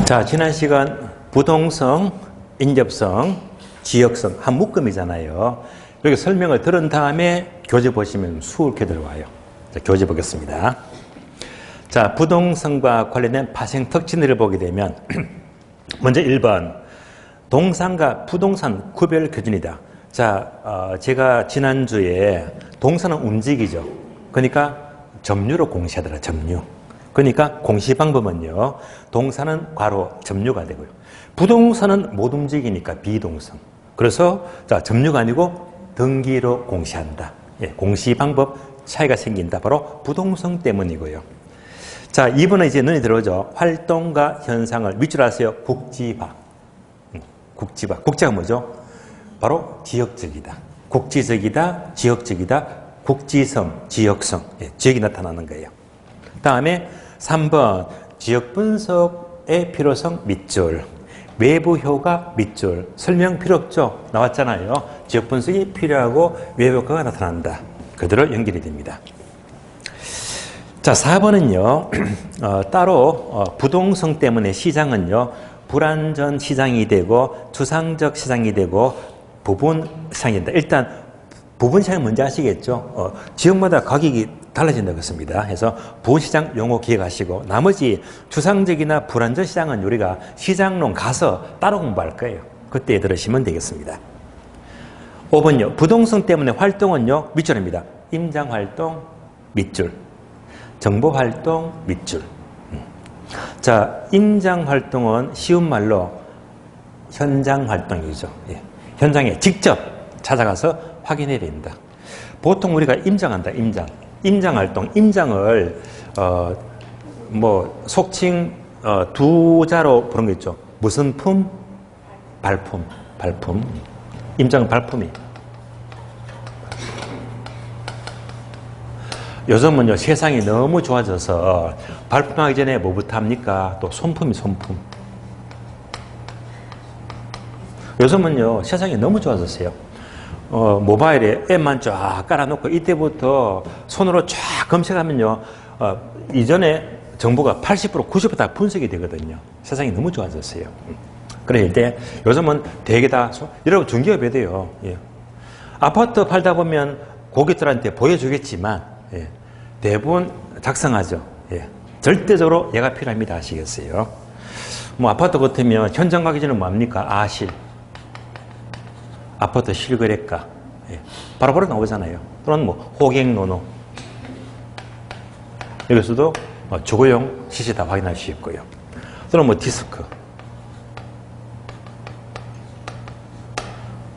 자, 지난 시간 부동성, 인접성, 지역성 한 묶음이잖아요. 여기 설명을 들은 다음에 교재 보시면 수월하게 들어와요. 자, 교재 보겠습니다. 자, 부동성과 관련된 파생 특징들을 보게 되면 먼저 1번 동산과 부동산 구별 기준이다. 자, 제가 지난주에 동산은 움직이죠. 그러니까 점유로 공시하더라. 점유. 그러니까 공시 방법은요. 동사는 괄호 점유가 되고요. 부동산은 못 움직이니까 비동성. 그래서 자, 점유가 아니고 등기로 공시한다. 예, 공시 방법 차이가 생긴다. 바로 부동성 때문이고요. 자, 2번은 이제 눈이 들어오죠. 활동과 현상을 밑줄 아세요? 국지화. 국지화. 국지가 뭐죠? 바로 지역적이다. 국지적이다. 지역적이다. 국지성, 지역성. 예, 지역이 나타나는 거예요. 다음에 3번 지역 분석의 필요성 밑줄. 외부 효과 밑줄. 설명 필요 없죠? 나왔잖아요. 지역 분석이 필요하고 외부 효과가 나타난다. 그대로 연결이 됩니다. 자, 4번은요. 따로 부동성 때문에 시장은요. 불완전 시장이 되고 추상적 시장이 되고 부분 시장이 된다. 일단 부분 시장은 뭔지 아시겠죠? 지역마다 가격이 달라진다고 했습니다. 그래서 부분시장 용어 기억하시고 나머지 추상적이나 불완전 시장은 우리가 시장론 가서 따로 공부할 거예요. 그때 들으시면 되겠습니다. 5번요. 부동성 때문에 활동은요. 밑줄입니다. 임장활동 밑줄. 정보활동 밑줄. 자, 임장활동은 쉬운 말로 현장활동이죠. 예. 현장에 직접 찾아가서 확인해야 된다. 보통 우리가 임장한다. 임장활동, 임장을 속칭 두 자로 부른 거 있죠. 무슨 품? 발품. 임장은 발품이. 요즘은요, 세상이 너무 좋아져서 발품하기 전에 뭐부터 합니까? 또 손품. 요즘은요, 세상이 너무 좋아졌어요. 모바일에 앱만 쫙 깔아놓고 이때부터 손으로 쫙 검색하면요. 이전에 정보가 80%, 90% 다 분석이 되거든요. 세상이 너무 좋아졌어요. 그럴 때 요즘은 대개 다, 여러분 중개업에 돼요. 예. 아파트 팔다 보면 고객들한테 보여주겠지만, 예. 대부분 작성하죠. 예. 절대적으로 얘가 필요합니다. 아시겠어요? 뭐 아파트 같으면 현장 가기 전에 뭡니까? 아실. 아파트 실거래가. 예. 바로 나오잖아요. 또는 호갱노노. 여기서도 주거용 시세 다 확인할 수 있고요. 또는 디스크.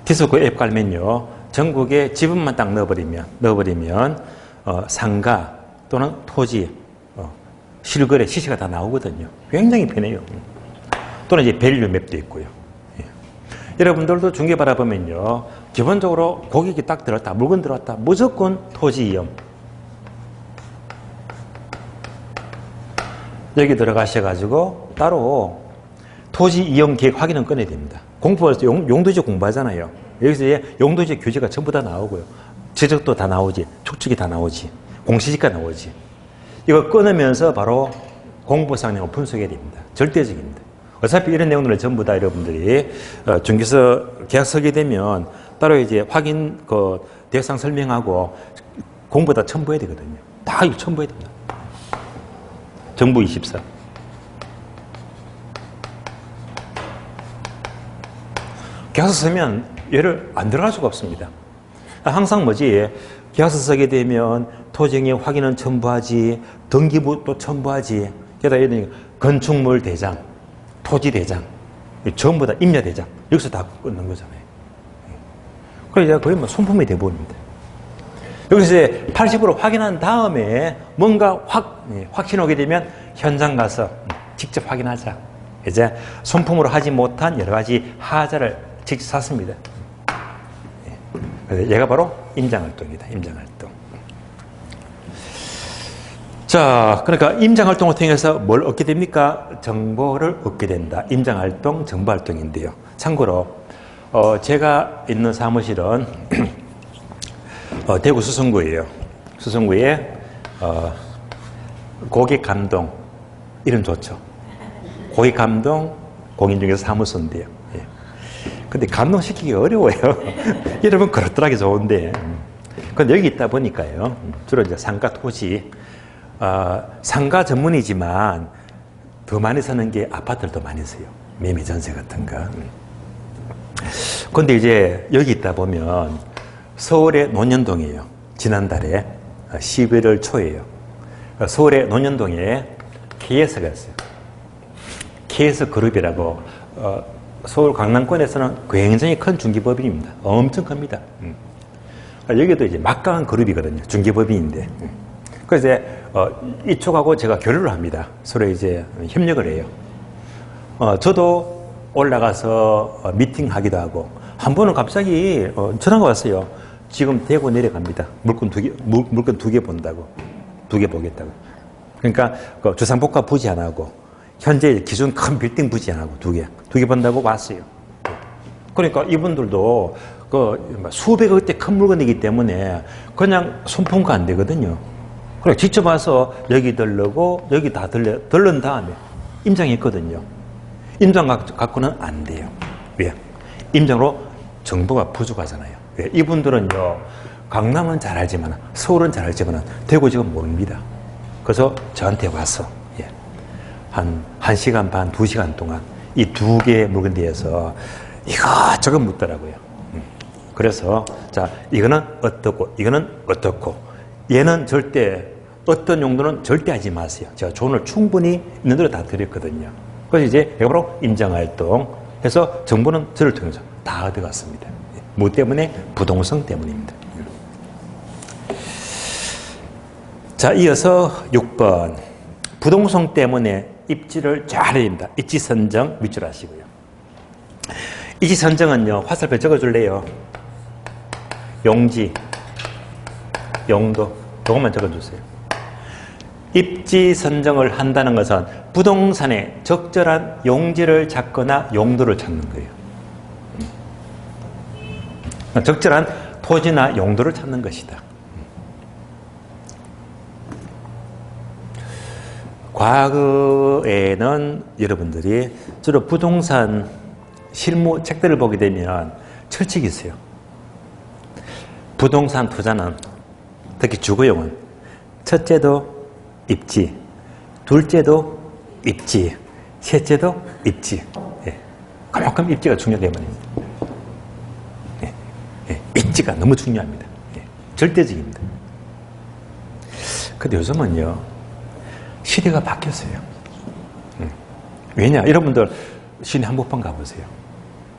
디스크 앱 깔면요. 전국에 지분만 딱 넣어버리면 상가 또는 토지, 실거래 시세가 다 나오거든요. 굉장히 편해요. 또는 이제 밸류 맵도 있고요. 여러분들도 중개 바라보면요. 기본적으로 고객이 딱 들어왔다. 물건 들어왔다. 무조건 토지 이용. 여기 들어가셔가지고 따로 토지 이용 계획 확인은 꺼내야 됩니다. 공부할 때 용도지 공부하잖아요. 여기서 이제 용도지 규제가 전부 다 나오고요. 지적도 다 나오지. 축축이 다 나오지. 공시지가 나오지. 이거 끊으면서 바로 공부상 내용을 분석해야 됩니다. 절대적입니다. 어차피 이런 내용들을 전부 다 여러분들이 중개서 계약서게 되면 따로 이제 확인 대상 설명하고 공부 다 첨부해야 되거든요. 다 이거 첨부해야 됩니다. 정부 24. 계약서 쓰면 얘를 안 들어갈 수가 없습니다. 항상 계약서 쓰게 되면 토지행위 확인은 첨부하지, 등기부 또 첨부하지, 게다가 건축물 대장, 토지 대장, 전부 다 임야 대장, 여기서 다 끊는 거잖아요. 그래서 거의 손품이 돼버립니다. 여기서 이제 80% 확인한 다음에 뭔가 확신 오게 되면 현장 가서 직접 확인하자. 이제 손품으로 하지 못한 여러 가지 하자를 직접 샀습니다. 얘가 바로 임장활동이다. 임장활동. 자, 그러니까 임장활동을 통해서 뭘 얻게 됩니까? 정보를 얻게 된다. 임장활동, 정보활동인데요. 참고로 제가 있는 사무실은 대구 수성구예요. 수성구에 고객 감동 이름 좋죠. 고객 감동, 공인중개사 사무소인데요. 예. 근데 감동시키기 어려워요. 여러분 그렇더라기 좋은데. 근데 여기 있다 보니까요. 주로 이제 상가 토지, 상가 전문이지만 더 많이 사는 게 아파트를 더 많이 써요. 매매 전세 같은 거. 근데 이제 여기 있다 보면 서울의 논현동이에요. 지난달에 11월 초에요. 서울의 논현동에 KS가 있어요. KS 그룹이라고 서울 강남권에서는 굉장히 큰 중개법인입니다. 엄청 큽니다. 여기도 이제 막강한 그룹이거든요. 중개법인인데. 그래서 이제 이쪽하고 제가 교류를 합니다. 서로 이제 협력을 해요. 저도 올라가서 미팅하기도 하고 한 번은 갑자기 전화가 왔어요. 지금 대구 내려갑니다. 물건 두 개 본다고. 2개 보겠다고. 그러니까 주상복합 부지 하나하고 현재 기존 큰 빌딩 부지 하나하고 2개 본다고 왔어요. 그러니까 이분들도 수백억대 큰 물건이기 때문에 그냥 손품가 안 되거든요. 그래 직접 와서 여기 들르고 여기 다 들른 다음에 임장했거든요. 임장 갖고는 안 돼요. 왜? 임장으로 정보가 부족하잖아요. 왜? 이분들은요, 강남은 잘 알지만, 서울은 잘 알지만, 대구 지금 모릅니다. 그래서 저한테 와서, 한 1시간 반, 2시간 동안 이 2개의 물건에 대해서 이것저것 묻더라고요. 그래서, 자, 이거는 어떻고, 이거는 어떻고, 얘는 절대, 어떤 용도는 절대 하지 마세요. 제가 조언을 충분히 있는 대로 다 드렸거든요. 그래서 이제 이거 바로 임장활동 해서 정보는 저를 통해서 다 얻어갔습니다. 뭐 때문에? 부동성 때문입니다. 자, 이어서 6번. 부동성 때문에 입지를 잘 해야 됩니다. 입지 선정 밑줄 하시고요. 입지 선정은요, 화살표 적어줄래요? 용지, 용도, 이것만 적어주세요. 입지 선정을 한다는 것은 부동산에 적절한 용지를 찾거나 용도를 찾는 거예요. 적절한 토지나 용도를 찾는 것이다. 과거에는 여러분들이 주로 부동산 실무 책들을 보게 되면 철칙이 있어요. 부동산 투자는 특히 주거용은 첫째도 입지, 둘째도 입지, 셋째도 입지. 그만큼 입지가 중요하기 때문입니다. 입지가 너무 중요합니다. 절대적입니다. 근데 요즘은요, 시대가 바뀌었어요. 왜냐? 여러분들 시내 한복판 가보세요.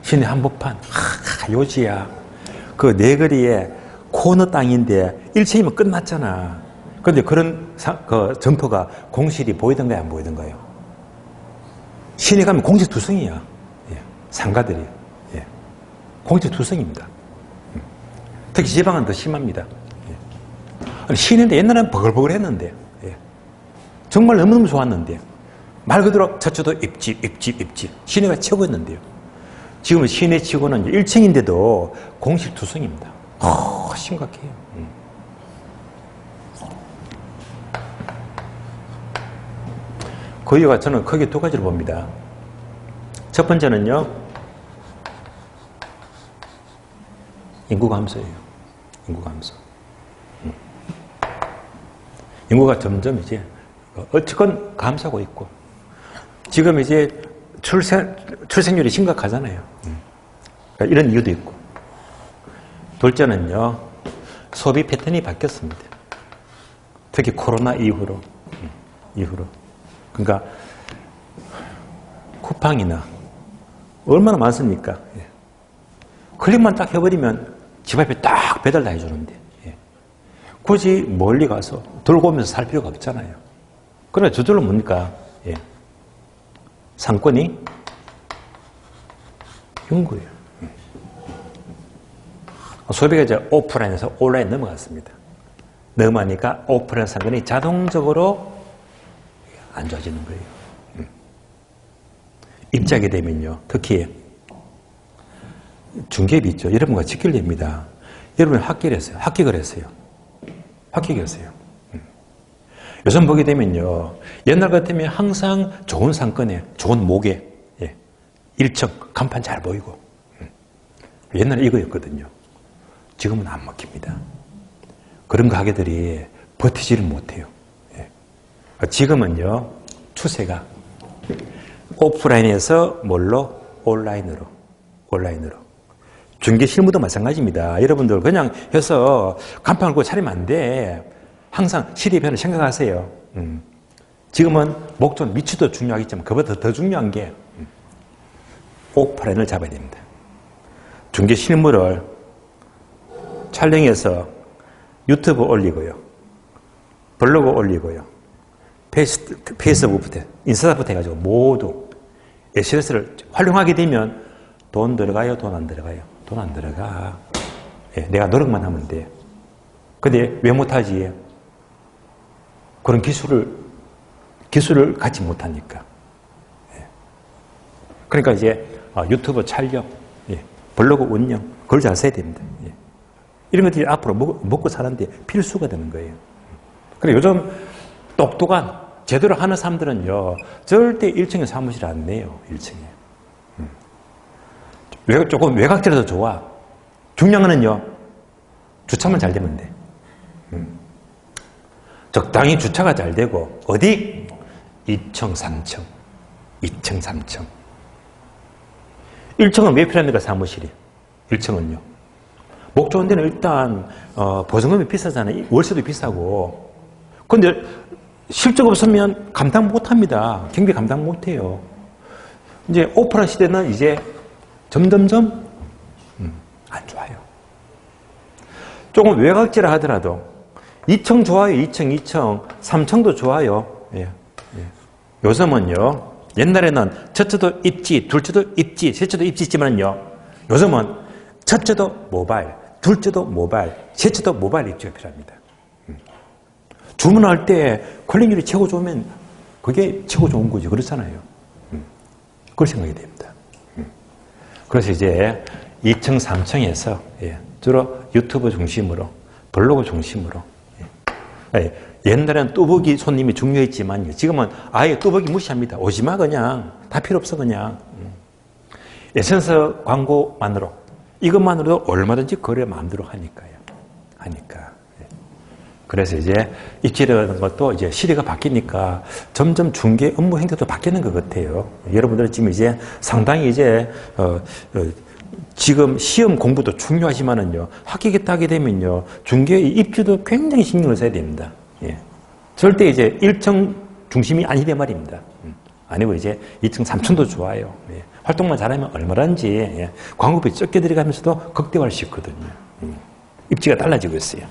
시내 한복판, 요지야. 그 내거리에 코너 땅인데 1층이면 끝났잖아. 그런데 그런 점포가 공실이 보이던가요? 안 보이던가요? 시내 가면 공실투성이야. 상가들이. 공실투성입니다. 특히 지방은 더 심합니다. 시내인데 옛날에는 버글버글 했는데, 정말 너무너무 좋았는데, 말 그대로 첫째도 입지. 시내가 최고였는데요. 지금은 시내 치고는 1층인데도 공실투성입니다. 심각해요. 그 이유가 저는 크게 2가지로 봅니다. 첫 번째는요, 인구 감소예요. 인구 감소. 인구가 점점 이제 어쨌건 감소하고 있고, 지금 이제 출생률이 심각하잖아요. 그러니까 이런 이유도 있고. 둘째는요, 소비 패턴이 바뀌었습니다. 특히 코로나 이후로. 그러니까 쿠팡이나 얼마나 많습니까? 클릭만 딱 해버리면 집 앞에 딱 배달 다 해주는데, 굳이 멀리 가서 들고 오면서 살 필요가 없잖아요. 그러나 저절로 뭡니까? 상권이 윤구예요. 소비가 이제 오프라인에서 온라인 넘어갔습니다. 넘어가니까 오프라인 상권이 자동적으로 안 좋아지는 거예요. 입장이 되면요, 특히 중개업이 있죠. 여러분과 직결됩니다. 여러분 합격을 했어요. 요즘 보게 되면요. 옛날 같으면 항상 좋은 상권에, 좋은 목에, 1층, 간판 잘 보이고. 옛날에 이거였거든요. 지금은 안 먹힙니다. 그런 가게들이 버티지를 못해요. 지금은요, 추세가 오프라인에서 뭘로? 온라인으로. 중개 실무도 마찬가지입니다. 여러분들 그냥 해서 간판을 고 차리면 안 돼. 항상 시대의 변을 생각하세요. 지금은 목돈 위치도 중요하겠지만 그보다 더 중요한 게 오프라인을 잡아야 됩니다. 중개 실무를 촬영해서 유튜브 올리고요. 블로그 올리고요. 페이스북부터 인스타부터 해가지고 모두 SNS를 활용하게 되면 돈 들어가요? 돈 안 들어가요? 돈 안 들어가. 내가 노력만 하면 돼. 근데 왜 못하지? 그런 기술을 갖지 못하니까. 그러니까 이제 유튜브 촬영, 블로그 운영, 그걸 잘 써야 됩니다. 이런 것들이 앞으로 먹고 사는데 필수가 되는 거예요. 그리고 요즘 똑똑한 제대로 하는 사람들은요, 절대 1층에 사무실 안 내요. 1층에. 조금 외곽지라도 좋아. 중요한 거는요, 주차만 잘 되면 돼. 적당히 주차가 잘 되고, 어디? 2층, 3층. 2층, 3층. 1층은 왜 필요합니까, 사무실이? 1층은요. 목 좋은 데는 일단, 보증금이 비싸잖아요. 월세도 비싸고. 근데 실적 없으면 감당 못 합니다. 경비 감당 못 해요. 이제 오프라인 시대는 이제 점점점 안 좋아요. 조금 외곽지라 하더라도 2층 좋아요. 2층, 3층도 좋아요. 요즘은요. 옛날에는 첫째도 입지, 둘째도 입지, 셋째도 입지 있지만요. 요즘은 첫째도 모바일, 둘째도 모바일, 셋째도 모바일 입지가 필요합니다. 주문할 때 클릭률이 최고 좋으면 그게 최고 좋은 거지. 그렇잖아요. 그걸 생각해야 됩니다. 그래서 이제 2층, 3층에서 주로 유튜브 중심으로, 블로그 중심으로. 옛날에는 뚜벅이 손님이 중요했지만 지금은 아예 뚜벅이 무시합니다. 오지마 그냥. 다 필요 없어 그냥. 에센스 광고만으로 이것만으로도 얼마든지 거래 마음대로 하니까요. 그래서 이제 입지라는 것도 이제 시대가 바뀌니까 점점 중개 업무 행태도 바뀌는 것 같아요. 여러분들은 지금 이제 상당히 이제 지금 시험 공부도 중요하지만은요, 합격했다 하게 되면요, 중개의 입지도 굉장히 신경을 써야 됩니다. 절대 이제 1층 중심이 아니란 말입니다. 아니고 이제 2층, 3층도 좋아요. 활동만 잘하면 얼마든지 광고비 적게 들어가면서도 극대화할 수 있거든요. 입지가 달라지고 있어요.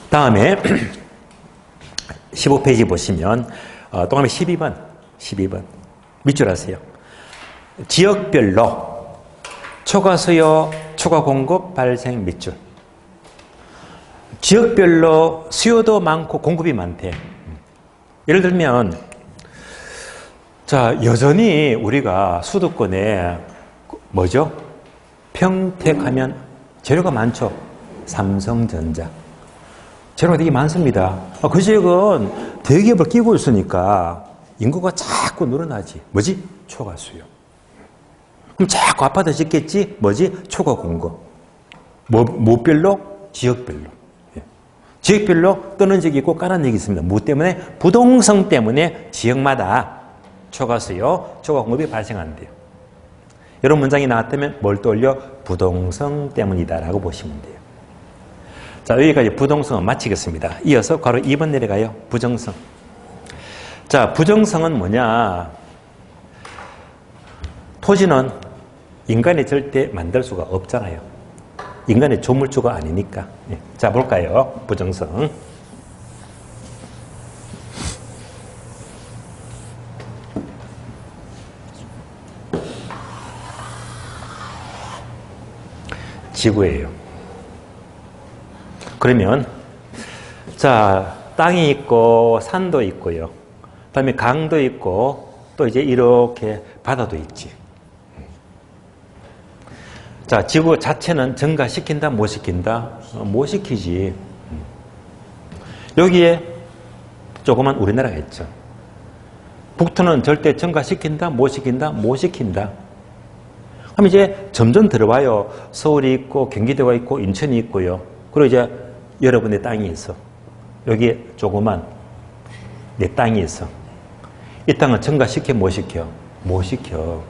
다음에 15페이지 보시면 동그라미 12번 밑줄 하세요. 지역별로 초과 수요, 초과 공급 발생 밑줄. 지역별로 수요도 많고 공급이 많대. 예를 들면 자, 여전히 우리가 수도권에 뭐죠? 평택하면 재료가 많죠. 삼성전자. 재료가 되게 많습니다. 그 지역은 대기업을 끼고 있으니까 인구가 자꾸 늘어나지. 뭐지? 초과 수요. 그럼 자꾸 아파트 짓겠지? 뭐지? 초과 공급. 뭐별로? 지역별로. 지역별로 뜨는 지역이 있고 까는 지역이 있습니다. 뭐 때문에? 부동성 때문에 지역마다 초과 수요, 초과 공급이 발생한대요. 이런 문장이 나왔다면 뭘 떠올려? 부동성 때문이다라고 보시면 돼요. 자, 여기까지 부동성은 마치겠습니다. 이어서 바로 2번 내려가요. 부정성. 자, 부정성은 뭐냐? 토지는 인간이 절대 만들 수가 없잖아요. 인간의 조물주가 아니니까. 자, 볼까요? 부정성. 지구예요. 그러면 자, 땅이 있고 산도 있고요. 그다음에 강도 있고 또 이제 이렇게 바다도 있지. 자, 지구 자체는 증가시킨다, 못 시킨다? 못 시키지. 여기에 조그만 우리나라가 있죠. 북토는 절대 증가시킨다, 못 시킨다, 못 시킨다. 그럼 이제 점점 들어와요. 서울이 있고, 경기도가 있고, 인천이 있고요. 그리고 이제 여러분의 땅이 있어. 여기에 조그만 내 땅이 있어. 이 땅은 증가시켜, 못 시켜? 못 시켜.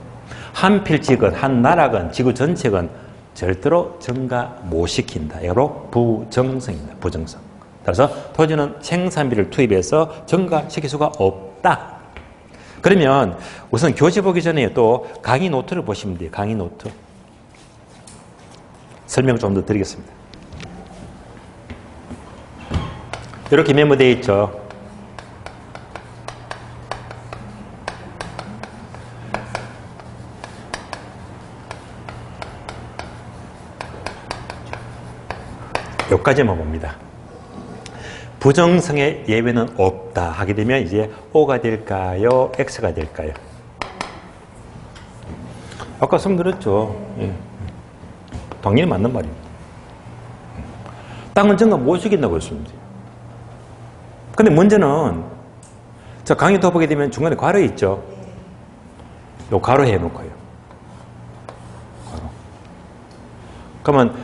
한 필지건, 한 나라건, 지구 전체건 절대로 증가 못 시킨다. 이게 바로 부정성입니다. 부정성. 따라서 토지는 생산비를 투입해서 증가시킬 수가 없다. 그러면 우선 교재 보기 전에 또 강의 노트를 보시면 돼요. 강의 노트. 설명 좀 더 드리겠습니다. 이렇게 메모되어 있죠. 여기까지만 봅니다. 부정성의 예외는 없다 하게 되면 이제 O가 될까요? X가 될까요? 아까 설명드렸죠. 예. 당연히 맞는 말입니다. 땅은 증가 못 시킨다고 했습니다. 근데 문제는 자 강의 더 보게 되면 중간에 괄호 있죠. 요 괄호 해놓고요. 괄호. 그러면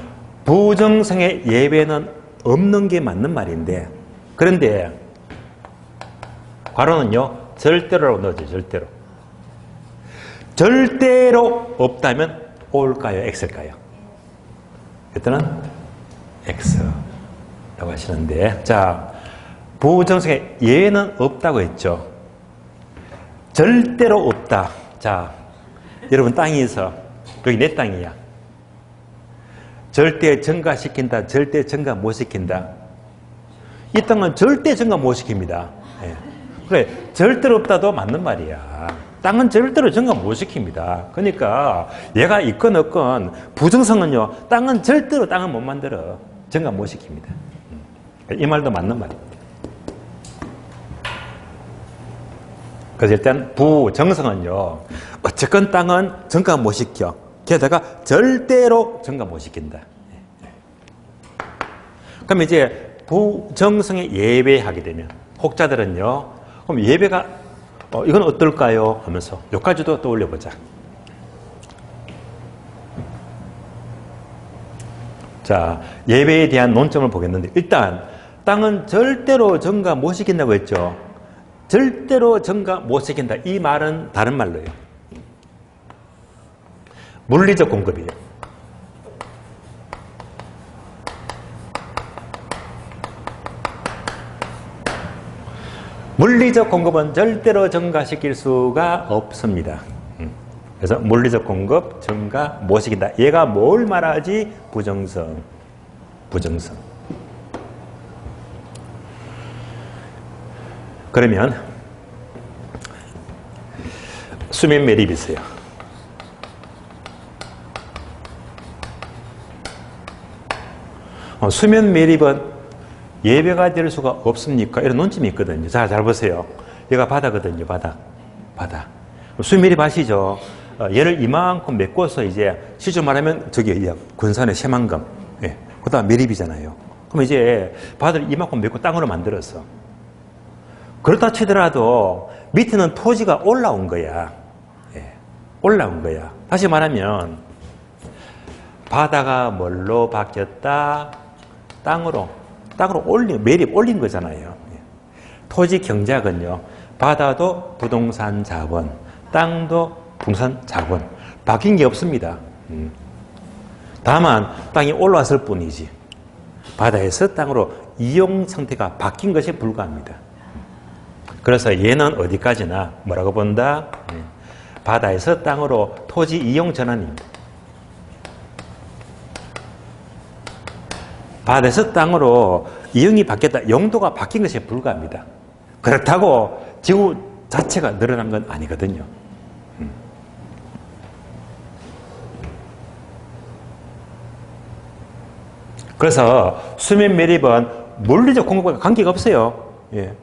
부정성의 예외는 없는 게 맞는 말인데 그런데 괄호는요 절대로 넣어줘요. 절대로. 절대로 없다면 O일까요? X일까요? 그때는 X라고 하시는데 자 부정성의 예외는 없다고 했죠. 절대로 없다. 자 여러분 땅이 있어. 여기 내 땅이야. 절대 증가시킨다. 절대 증가 못 시킨다. 이 땅은 절대 증가 못 시킵니다. 예. 그래 절대로 없다도 맞는 말이야. 땅은 절대로 증가 못 시킵니다. 그러니까 얘가 있건 없건 부정성은요. 땅은 절대로 땅은 못 만들어. 증가 못 시킵니다. 이 말도 맞는 말입니다. 그래서 일단 부정성은요. 어쨌건 땅은 증가 못 시켜. 게다가 절대로 증가 못 시킨다. 그럼 이제 부정성에 예배하게 되면 혹자들은요. 그럼 예배가 이건 어떨까요? 하면서 여기까지도 떠올려 보자. 자, 예배에 대한 논점을 보겠는데 일단 땅은 절대로 증가 못 시킨다고 했죠. 절대로 증가 못 시킨다. 이 말은 다른 말로요. 물리적 공급이에요. 물리적 공급은 절대로 증가시킬 수가 없습니다. 그래서 물리적 공급 증가 못 시킨다. 얘가 뭘 말하지? 부정성. 부정성. 그러면 수면 매립이 있어요. 수면 매립은 예배가 될 수가 없습니까? 이런 논점이 있거든요. 자, 잘 보세요. 얘가 바다거든요. 바다. 수면 매립 아시죠? 얘를 이만큼 메꿔서 이제 시중 말하면 저기 군산의 새만금. 예. 그다음 매립이잖아요. 그럼 이제 바다를 이만큼 메꿔 땅으로 만들었어. 그렇다 치더라도 밑에는 토지가 올라온 거야. 예. 올라온 거야. 다시 말하면 바다가 뭘로 바뀌었다? 땅으로 매립 올린 거잖아요. 토지 경작은요, 바다도 부동산 자원, 땅도 부동산 자원, 바뀐 게 없습니다. 다만, 땅이 올라왔을 뿐이지, 바다에서 땅으로 이용 상태가 바뀐 것에 불과합니다. 그래서 얘는 어디까지나 뭐라고 본다? 바다에서 땅으로 토지 이용 전환입니다. 바다에서 땅으로 이용이 바뀌었다. 용도가 바뀐 것에 불과합니다. 그렇다고 지구 자체가 늘어난 건 아니거든요. 그래서 수면 매립은 물리적 공급과 관계가 없어요. 예.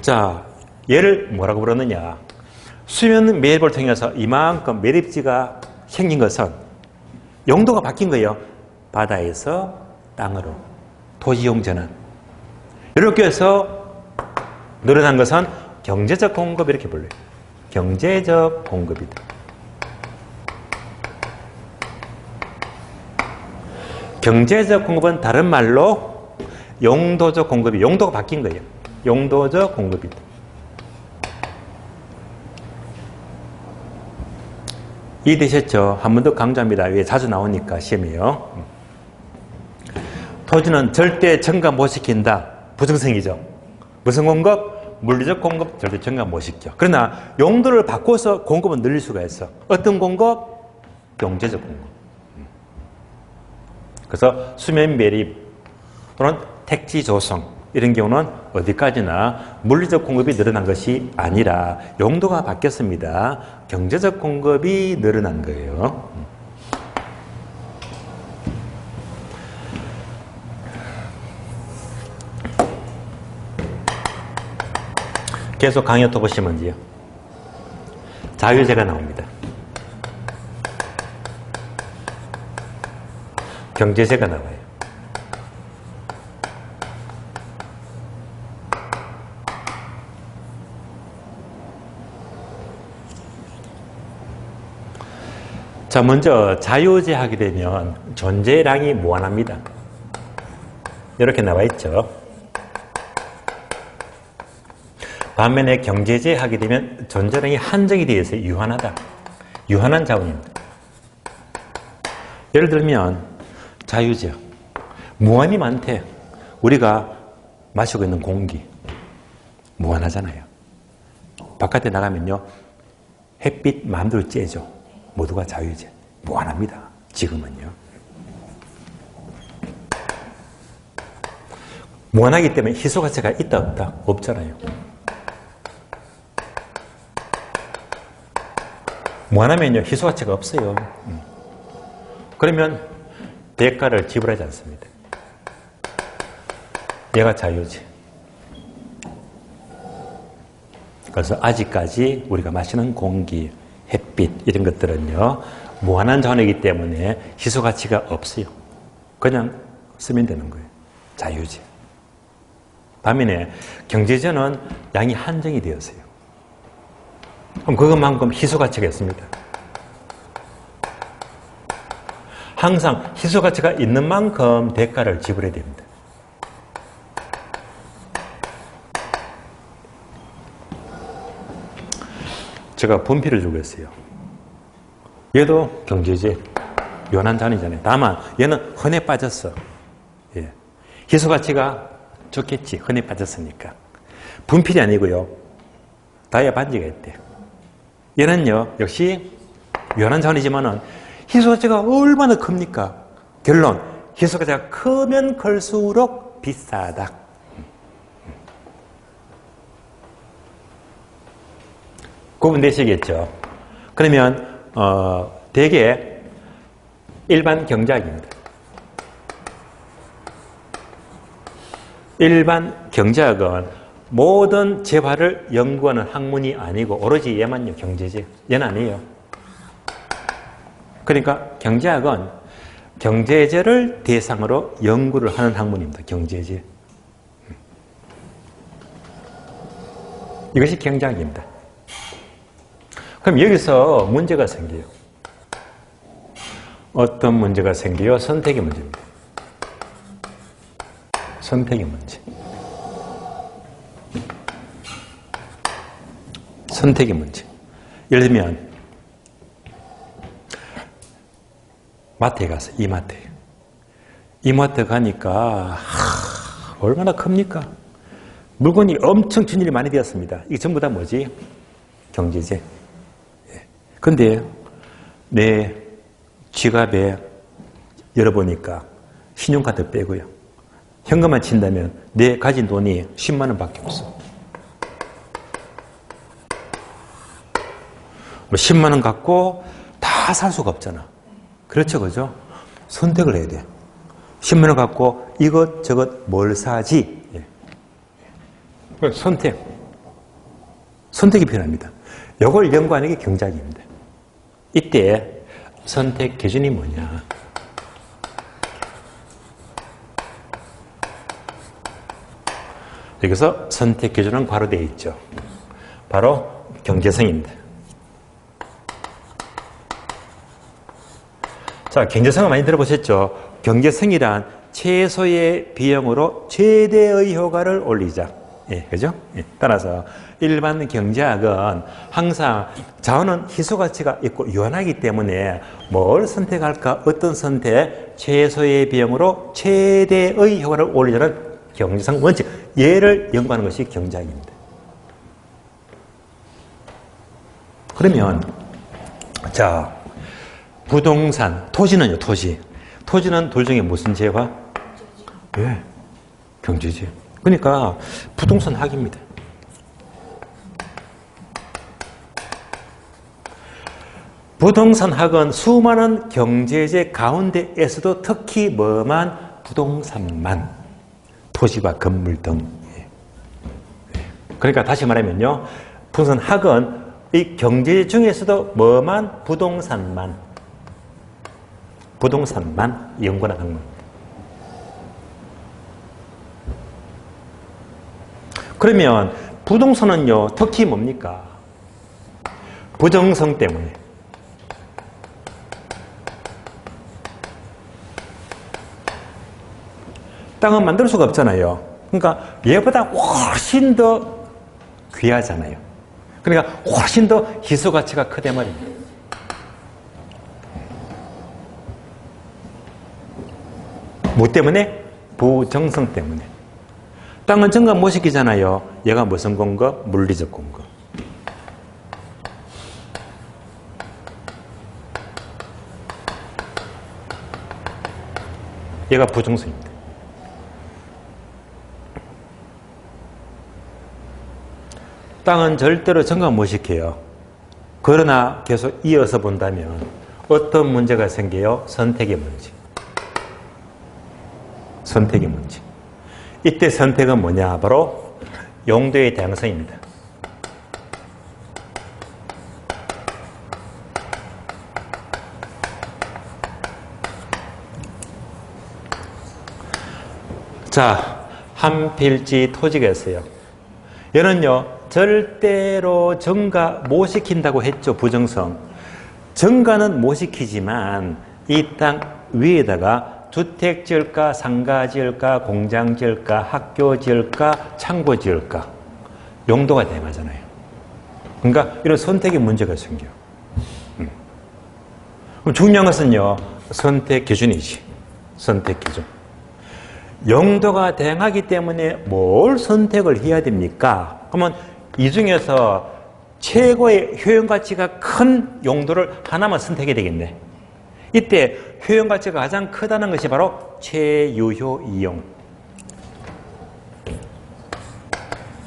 자, 얘를 뭐라고 부르느냐. 수면 매립을 통해서 이만큼 매립지가 생긴 것은 용도가 바뀐 거예요. 바다에서 땅으로 토지 이용 전환. 이렇게 해서 늘어난 것은 경제적 공급 이렇게 불러요. 경제적 공급이다. 경제적 공급은 다른 말로 용도적 공급이, 용도가 바뀐 거예요. 용도적 공급이다. 이해되셨죠? 한 번 더 강조합니다. 왜 자주 나오니까 시험이요. 토지는 절대 증가 못 시킨다. 부정성이죠. 무슨 공급? 물리적 공급 절대 증가 못 시켜. 그러나 용도를 바꿔서 공급은 늘릴 수가 있어. 어떤 공급? 경제적 공급. 그래서 수면 매립 또는 택지 조성 이런 경우는 어디까지나 물리적 공급이 늘어난 것이 아니라 용도가 바뀌었습니다. 경제적 공급이 늘어난 거예요. 계속 강의 또 보시면요. 자유재가 나옵니다. 경제재가 나와요. 자, 먼저 자유재 하게 되면 존재량이 무한합니다. 이렇게 나와 있죠. 반면에 경제재 하게 되면 존재량이 한정이 되어 있어요. 유한하다. 유한한 자원입니다. 예를 들면 자유재 무한히 많대. 우리가 마시고 있는 공기 무한하잖아요. 바깥에 나가면요 햇빛 마음대로 쬐죠. 모두가 자유재 무한합니다. 지금은요. 무한하기 때문에 희소가치가 있다 없다? 없잖아요. 무한하면요 희소가치가 없어요. 그러면 대가를 지불하지 않습니다. 얘가 자유지. 그래서 아직까지 우리가 마시는 공기, 햇빛 이런 것들은요 무한한 자원이기 때문에 희소가치가 없어요. 그냥 쓰면 되는 거예요. 자유지. 반면에 경제재는 양이 한정이 되었어요. 그럼 그것만큼 희소가치가 있습니다. 항상 희소가치가 있는 만큼 대가를 지불해야 됩니다. 제가 분필을 주고 있어요. 얘도 경제재, 유한한 잔이잖아요. 다만 얘는 흔해 빠졌어. 예. 희소가치가 좋겠지. 흔해 빠졌으니까. 분필이 아니고요. 다이아 반지가 있대요. 얘는요 역시 유한한 잔이지만은 희소가치가 얼마나 큽니까? 결론, 희소가치가 크면 클수록 비싸다. 구분되시겠죠? 그러면 대개 일반 경제학입니다. 일반 경제학은 모든 재화를 연구하는 학문이 아니고 오로지 얘만요 경제재. 얘는 아니에요. 그러니까 경제학은 경제재를 대상으로 연구를 하는 학문입니다. 경제재. 이것이 경제학입니다. 그럼 여기서 문제가 생겨요. 어떤 문제가 생겨요? 선택의 문제입니다. 선택의 문제. 선택의 문제. 예를 들면 마트에 가서 이마트에 가니까 얼마나 큽니까? 물건이 엄청 진열이 많이 되었습니다. 이게 전부 다 뭐지? 경제재. 근데 내 지갑에 열어보니까 신용카드 빼고요. 현금만 친다면 내 가진 돈이 10만 원밖에 없어. 10만 원 갖고 다 살 수가 없잖아. 그렇죠, 그죠? 선택을 해야 돼. 10만 원 갖고 이것저것 뭘 사지? 선택이 필요합니다. 이걸 연구하는 게 경제학입니다. 이때 선택 기준이 뭐냐? 여기서 선택 기준은 바로 되어 있죠. 바로 경제성입니다. 자, 경제성을 많이 들어보셨죠? 경제성이란 최소의 비용으로 최대의 효과를 올리자. 예, 그죠? 예, 따라서 일반 경제학은 항상 자원은 희소가치가 있고 유한하기 때문에 뭘 선택할까? 어떤 선택? 최소의 비용으로 최대의 효과를 올리자는 경제성 원칙. 얘를 연구하는 것이 경제학입니다. 그러면 자, 부동산, 토지는요, 토지. 토지는 둘 중에 무슨 재화? 예, 경제지. 그러니까 부동산 학입니다. 부동산 학은 수많은 경제제 가운데에서도 특히 뭐만? 부동산만, 토지와 건물 등. 그러니까 다시 말하면요, 부동산 학은 이 경제제 중에서도 뭐만? 부동산만 연구하는 학문. 그러면 부동산은요, 특히 뭡니까? 부정성 때문에. 땅은 만들 수가 없잖아요. 그러니까 얘보다 훨씬 더 귀하잖아요. 그러니까 훨씬 더 희소 가치가 크대 말입니다. 뭐 때문에? 부정성 때문에. 땅은 증가 못 시키잖아요. 얘가 무슨 공급? 물리적 공급. 얘가 부정성입니다. 땅은 절대로 증가 못 시켜요. 그러나 계속 이어서 본다면 어떤 문제가 생겨요? 선택의 문제. 선택의 문제. 이때 선택은 뭐냐? 바로 용도의 다양성입니다. 자, 한 필지 토지가 있어요. 얘는요, 절대로 증가 못 시킨다고 했죠, 부정성. 증가는 못 시키지만 이 땅 위에다가 주택 지을까, 상가 지을까, 공장 지을까, 학교 지을까, 창고 지을까. 용도가 다양하잖아요. 그러니까 이런 선택의 문제가 생겨요. 그럼 중요한 것은요, 선택 기준이지. 선택 기준. 용도가 다양하기 때문에 뭘 선택을 해야 됩니까? 그러면 이 중에서 최고의 효용가치가 큰 용도를 하나만 선택해야 되겠네. 이때 효용가치가 가장 크다는 것이 바로 최유효 이용.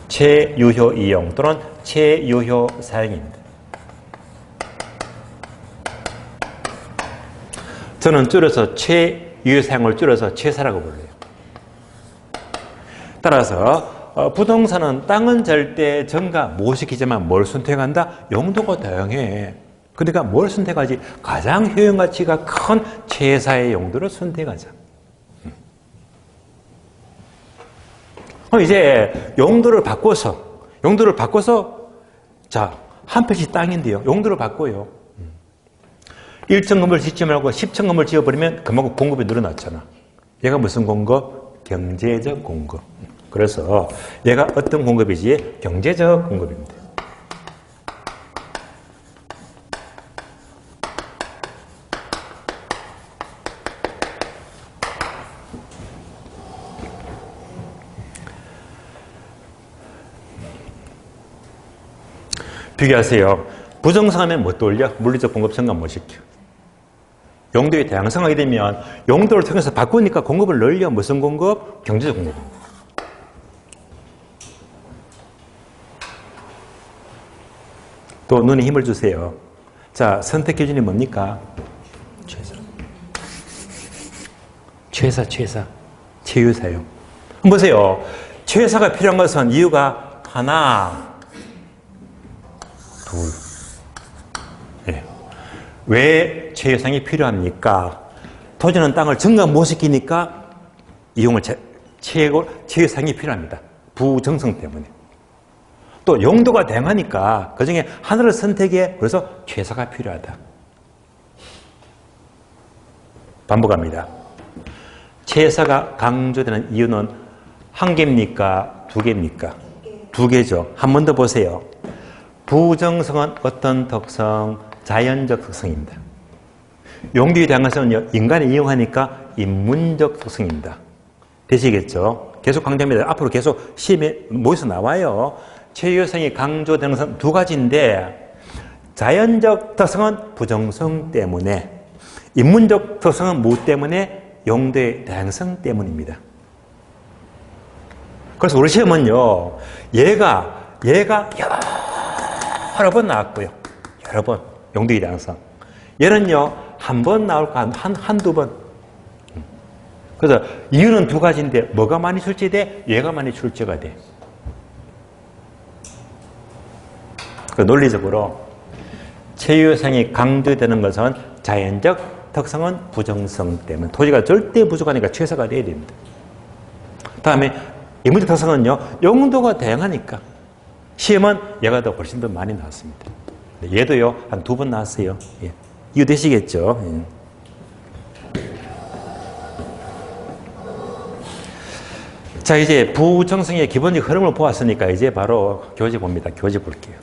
최유효 이용 또는 최유효 사용입니다. 저는 줄여서 최유효 사용을 줄여서 최사라고 불러요. 따라서 부동산은 땅은 절대 증가 못 시키지만 뭘 선택한다? 용도가 다양해. 그러니까 뭘 선택하지? 가장 효용가치가 큰 최사의 용도를 선택하자. 그럼 이제 용도를 바꿔서 자, 한 필지 땅인데요. 용도를 바꿔요. 1층 건물 짓지 말고 10층 건물 지어버리면 그만큼 공급이 늘어났잖아. 얘가 무슨 공급? 경제적 공급. 그래서 얘가 어떤 공급이지? 경제적 공급입니다. 비교하세요. 부정상하면 못 돌려? 물리적 공급 증가 못 시켜. 용도의 다양성하게 되면 용도를 통해서 바꾸니까 공급을 늘려. 무슨 공급? 경제적 공급. 또 눈에 힘을 주세요. 자, 선택 기준이 뭡니까? 최사. 최유사용. 보세요. 최사가 필요한 것은 이유가 하나, 둘. 네. 왜 최유상이 필요합니까? 토지는 땅을 증가 못 시키니까 이용을 최유상이 필요합니다. 부정성 때문에. 또 용도가 다양하니까 그중에 하나를 선택해 그래서 최소가 필요하다. 반복합니다. 최소가 강조되는 이유는 한 개입니까? 두 개입니까? 두 개죠. 한 번 더 보세요. 부정성은 어떤 특성? 자연적 특성입니다. 용도의 다양성은요, 인간이 이용하니까 인문적 특성입니다. 되시겠죠? 계속 강조합니다. 앞으로 계속 시험에 모여서 나와요. 최유성이 강조되는 것은 두 가지인데, 자연적 특성은 부정성 때문에, 인문적 특성은 무엇 때문에? 용도의 다양성 때문입니다. 그래서 우리 시험은요, 얘가 여러 번 나왔고요. 여러 번. 용도의 다양성. 얘는요, 한 번 나올까? 한두 번. 그래서 이유는 두 가지인데, 뭐가 많이 출제돼? 얘가 많이 출제가 돼. 그 논리적으로 최유성이 강조되는 것은 자연적 특성은 부정성 때문에 토지가 절대 부족하니까 최소가 돼야 됩니다. 다음에 인문적 특성은요, 용도가 다양하니까 시험은 얘가 더 훨씬 더 많이 나왔습니다. 얘도요, 한 두 번 나왔어요. 예. 이해되시겠죠? 예. 자, 이제 부정성의 기본적 흐름을 보았으니까 이제 바로 교재 봅니다. 교재 볼게요.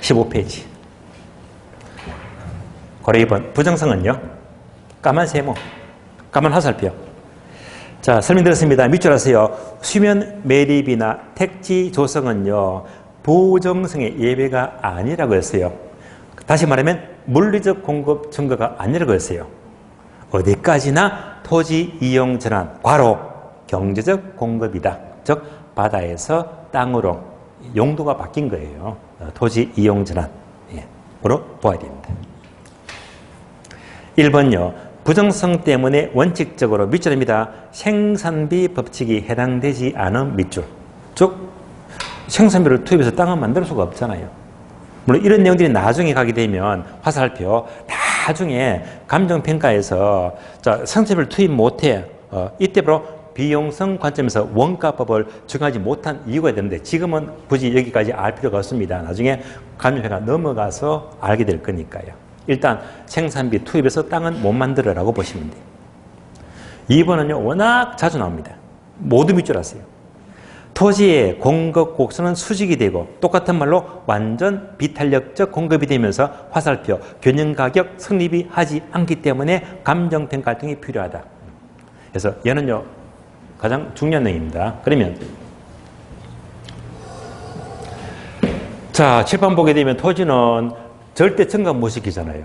15페이지. 고려 2번. 부정성은요, 까만 세모, 까만 화살표. 자, 설명드렸습니다. 밑줄 하세요. 수면 매립이나 택지 조성은요, 부정성의 예외가 아니라고 했어요. 다시 말하면 물리적 공급 증거가 아니라고 했어요. 어디까지나 토지 이용 전환, 괄호, 경제적 공급이다. 즉, 바다에서 땅으로 용도가 바뀐 거예요. 토지 이용 전환으로 보아야 됩니다. 1번요. 부정성 때문에 원칙적으로 밑줄입니다. 생산비 법칙이 해당되지 않은 밑줄. 즉, 생산비를 투입해서 땅을 만들 수가 없잖아요. 물론 이런 내용들이 나중에 가게 되면 화살표, 나중에 감정평가에서 생산비를 투입 못해. 이때 바로 비용성 관점에서 원가법을 적용하지 못한 이유가 되는데 지금은 굳이 여기까지 알 필요가 없습니다. 나중에 감정평가 넘어가서 알게 될 거니까요. 일단 생산비 투입해서 땅은 못 만들어라고 보시면 돼요. 2번은요, 워낙 자주 나옵니다. 모두 밑줄 하세요. 토지의 공급 곡선은 수직이 되고 똑같은 말로 완전 비탄력적 공급이 되면서 화살표, 균형가격 성립이 하지 않기 때문에 감정평가 활동이 필요하다. 그래서 얘는요, 가장 중요한 내용입니다. 그러면 자, 칠판 보게 되면 토지는 절대 증가 못 시키잖아요.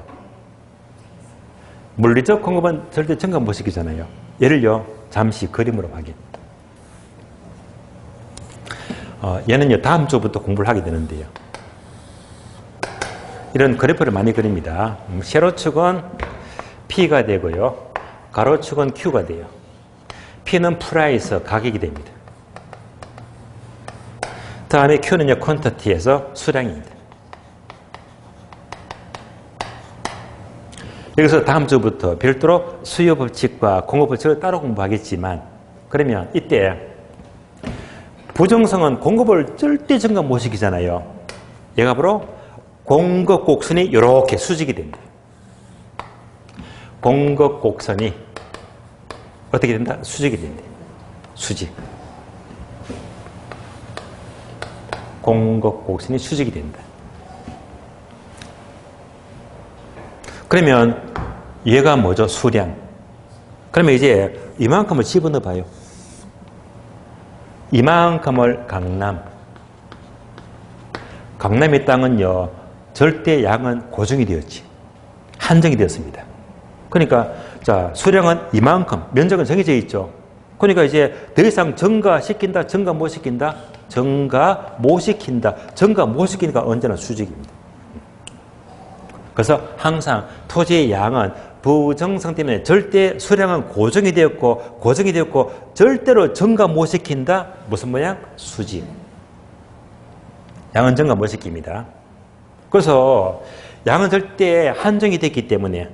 물리적 공급은 절대 증가 못 시키잖아요. 얘를요, 잠시 그림으로 확인. 얘는요, 다음 주부터 공부를 하게 되는데요. 이런 그래프를 많이 그립니다. 세로축은 P가 되고요. 가로축은 Q가 돼요. P는 프라이스, 가격이 됩니다. 다음에 Q는요, 퀀터티에서 수량입니다. 여기서 다음 주부터 별도로 수요 법칙과 공급 법칙을 따로 공부하겠지만, 그러면 이때 부정성은 공급을 절대 증가 못 시키잖아요. 얘가 바로 공급 곡선이 이렇게 수직이 된다. 공급 곡선이 어떻게 된다? 수직이 된다. 수직. 공급 곡선이 수직이 된다. 그러면 얘가 뭐죠? 수량. 그러면 이제 이만큼을 집어넣어 봐요. 이만큼을 강남의 땅은요, 절대 양은 고정이 되었지. 한정이 되었습니다. 그러니까, 자, 수량은 이만큼, 면적은 정해져 있죠. 그러니까 이제 더 이상 증가시킨다, 증가 못 시킨다, 증가 못 시킨다, 증가 못 시키니까 언제나 수직입니다. 그래서 항상 토지의 양은 부정성 때문에 절대 수량은 고정이 되었고 절대로 증가 못 시킨다. 무슨 모양? 수직. 양은 증가 못 시킵니다. 그래서 양은 절대 한정이 됐기 때문에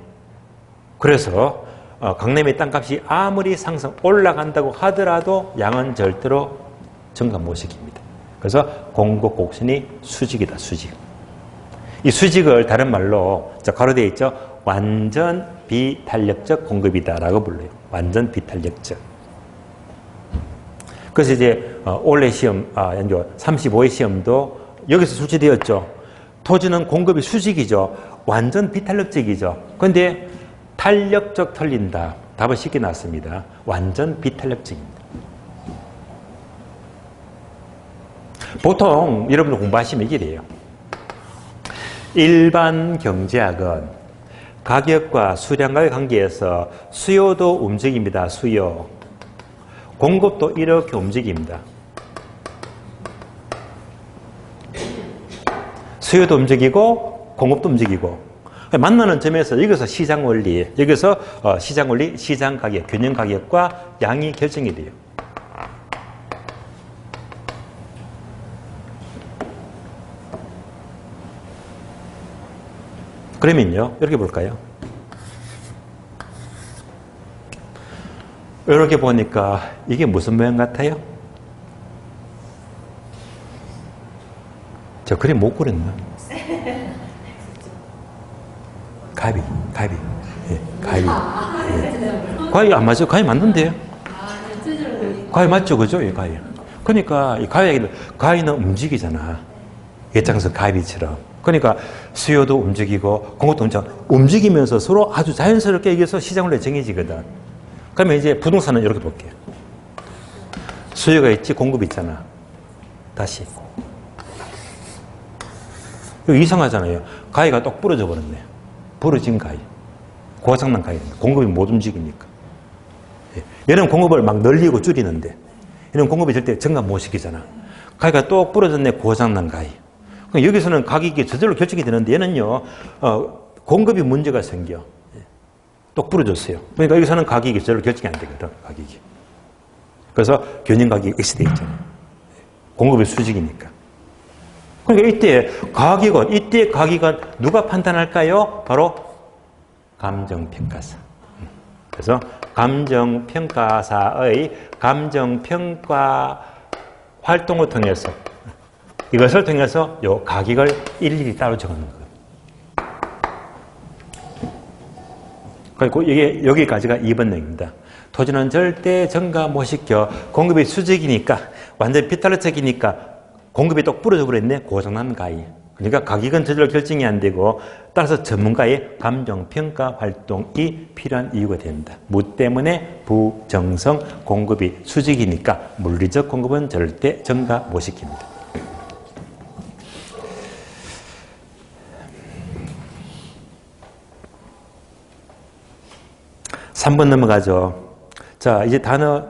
그래서 강남의 땅값이 아무리 올라간다고 하더라도 양은 절대로 증가 못 시킵니다. 그래서 공급 곡선이 수직이다, 수직. 이 수직을 다른 말로 가로되어 있죠. 완전 비탄력적 공급이다라고 불러요. 완전 비탄력적. 그래서 이제 올해 시험, 35회 시험도 여기서 출제되었죠. 토지는 공급이 수직이죠. 완전 비탄력적이죠. 그런데 탄력적 틀린다. 답을 쉽게 놨습니다. 완전 비탄력적입니다. 보통 여러분들 공부하시면 이래요. 일반 경제학은 가격과 수량과의 관계에서 수요도 움직입니다. 수요. 공급도 이렇게 움직입니다. 수요도 움직이고 공급도 움직이고 만나는 점에서 여기서 시장 원리, 여기서 시장 원리, 시장 가격, 균형 가격과 양이 결정이 돼요. 그러면요, 이렇게 볼까요? 이렇게 보니까 이게 무슨 모양 같아요? 저 그림 못 그렸나? 가위. 예, 가위. 예. 가위 안 맞죠? 가위 맞는데요? 가위 맞죠? 그죠? 예, 가위. 그러니까 이 가위는 움직이잖아. 예장선 가위처럼. 그러니까 수요도 움직이고 공급도 움직이면서 서로 아주 자연스럽게 여기서 시장으로 정해지거든. 그러면 이제 부동산은 이렇게 볼게요. 수요가 있지, 공급이 있잖아. 다시. 이거 이상하잖아요. 가위가 똑 부러져 버렸네. 부러진 가위. 고장난 가위입니다. 공급이 못 움직이니까. 예. 얘는 공급을 막 늘리고 줄이는데, 얘는 공급이 절대 증가 못 시키잖아. 가위가 똑 부러졌네, 고장난 가위. 여기서는 가격이 저절로 결정이 되는데 얘는요, 공급이 문제가 생겨. 똑 부러졌어요. 그러니까 여기서는 가격이 저절로 결정이 안 되거든, 가격이. 그래서 견인 가격이 X 돼 있잖아요. 공급이 수직이니까. 그러니까 이때 가격은 누가 판단할까요? 바로 감정평가사. 그래서 감정평가사의 감정평가 활동을 통해서 이것을 통해서 요 가격을 일일이 따로 적어놓는 거예요. 그리고 이게 여기까지가 2번 내용입니다. 토지는 절대 증가 못 시켜. 공급이 수직이니까 완전 비탄력적이니까 공급이 똑 부러져 버렸네. 고장난 가위. 그러니까 가격은 저절로 결정이 안 되고 따라서 전문가의 감정평가 활동이 필요한 이유가 됩니다. 뭐 때문에? 부정성 공급이 수직이니까 물리적 공급은 절대 증가 못 시킵니다. 3번 넘어가죠. 자, 이제 단어